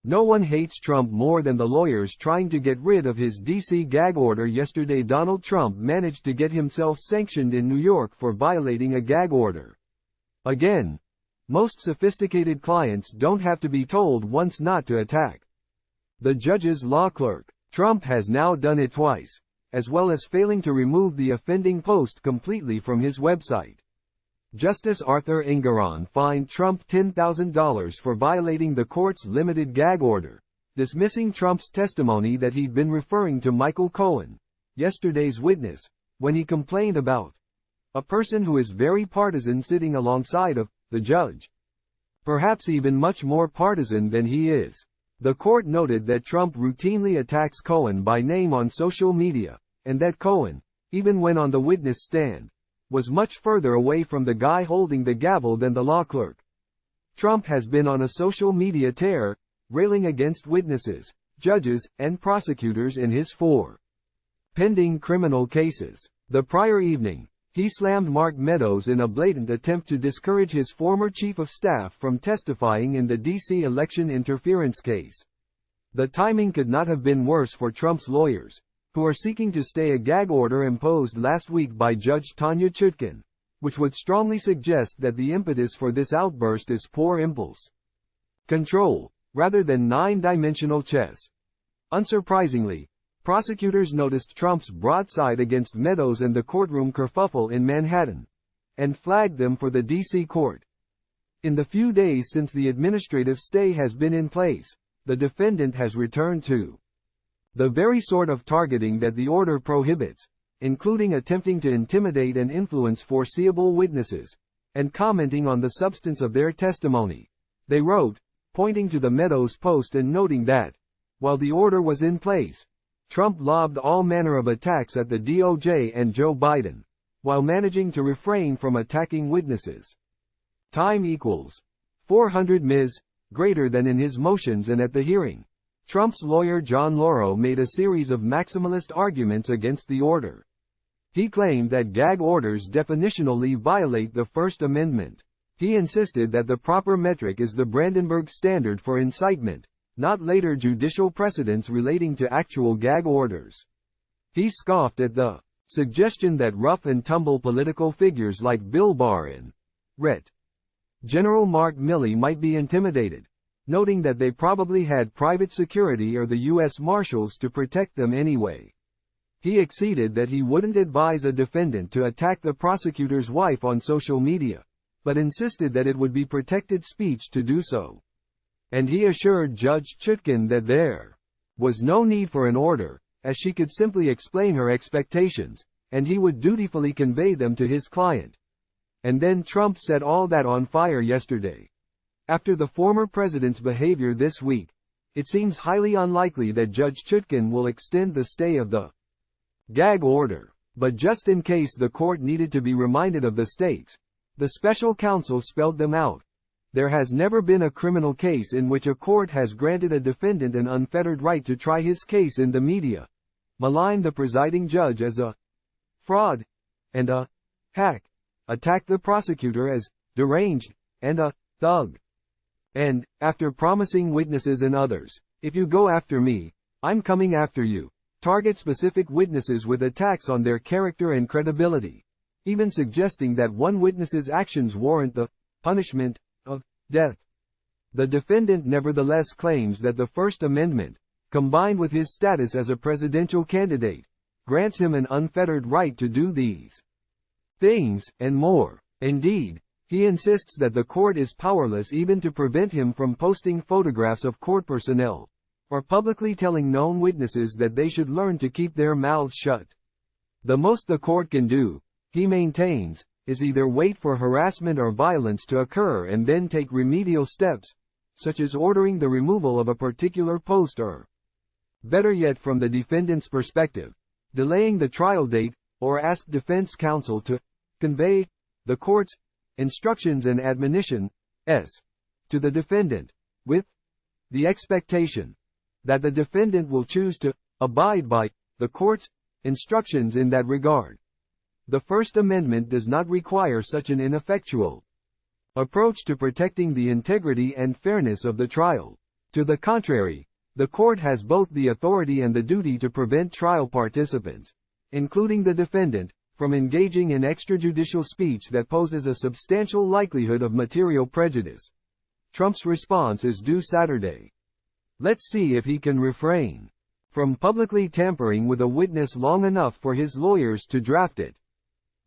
No one hates Trump more than the lawyers trying to get rid of his D.C. gag order. Yesterday, Donald Trump managed to get himself sanctioned in New York for violating a gag order. Again, most sophisticated clients don't have to be told once not to attack the judge's law clerk. Trump has now done it twice, as well as failing to remove the offending post completely from his website. Justice Arthur Engoron fined Trump $10,000 for violating the court's limited gag order, dismissing Trump's testimony that he'd been referring to Michael Cohen, yesterday's witness, when he complained about a person who is very partisan sitting alongside of the judge. Perhaps even much more partisan than he is. The court noted that Trump routinely attacks Cohen by name on social media, and that Cohen, even when on the witness stand, was much further away from the guy holding the gavel than the law clerk. Trump has been on a social media tear, railing against witnesses, judges, and prosecutors in his four pending criminal cases. The prior evening, he slammed Mark Meadows in a blatant attempt to discourage his former chief of staff from testifying in the D.C. election interference case. The timing could not have been worse for Trump's lawyers, who are seeking to stay a gag order imposed last week by Judge Tanya Chutkan, which would strongly suggest that the impetus for this outburst is poor impulse control, rather than nine-dimensional chess. Unsurprisingly, prosecutors noticed Trump's broadside against Meadows and the courtroom kerfuffle in Manhattan, and flagged them for the D.C. court. In the few days since the administrative stay has been in place, the defendant has returned to the very sort of targeting that the order prohibits, including attempting to intimidate and influence foreseeable witnesses, and commenting on the substance of their testimony. They wrote, pointing to the Meadows post and noting that, while the order was in place, Trump lobbed all manner of attacks at the DOJ and Joe Biden, while managing to refrain from attacking witnesses. Time equals 400 ms. Greater than in his motions and at the hearing. Trump's lawyer John Lauro made a series of maximalist arguments against the order. He claimed that gag orders definitionally violate the First Amendment. He insisted that the proper metric is the Brandenburg Standard for incitement, not later judicial precedents relating to actual gag orders. He scoffed at the suggestion that rough-and-tumble political figures like Bill Barr and Ret. General Mark Milley might be intimidated, noting that they probably had private security or the U.S. Marshals to protect them anyway. He acceded that he wouldn't advise a defendant to attack the prosecutor's wife on social media, but insisted that it would be protected speech to do so. And he assured Judge Chutkan that there was no need for an order, as she could simply explain her expectations, and he would dutifully convey them to his client. And then Trump set all that on fire yesterday. After the former president's behavior this week, it seems highly unlikely that Judge Chutkan will extend the stay of the gag order. But just in case the court needed to be reminded of the stakes, the special counsel spelled them out. There has never been a criminal case in which a court has granted a defendant an unfettered right to try his case in the media, malign the presiding judge as a fraud and a hack, attack the prosecutor as deranged and a thug. And, after promising witnesses and others, if you go after me, I'm coming after you, target specific witnesses with attacks on their character and credibility, even suggesting that one witness's actions warrant the punishment of death. The defendant nevertheless claims that the First Amendment, combined with his status as a presidential candidate, grants him an unfettered right to do these things, and more. Indeed, he insists that the court is powerless even to prevent him from posting photographs of court personnel, or publicly telling known witnesses that they should learn to keep their mouths shut. The most the court can do, he maintains, is either wait for harassment or violence to occur and then take remedial steps, such as ordering the removal of a particular post or, better yet from the defendant's perspective, delaying the trial date, or ask defense counsel to convey the court's instructions and admonitions to the defendant, with the expectation that the defendant will choose to abide by the court's instructions in that regard. The First Amendment does not require such an ineffectual approach to protecting the integrity and fairness of the trial. To the contrary, the court has both the authority and the duty to prevent trial participants, including the defendant, from engaging in extrajudicial speech that poses a substantial likelihood of material prejudice. Trump's response is due Saturday. Let's see if he can refrain from publicly tampering with a witness long enough for his lawyers to draft it.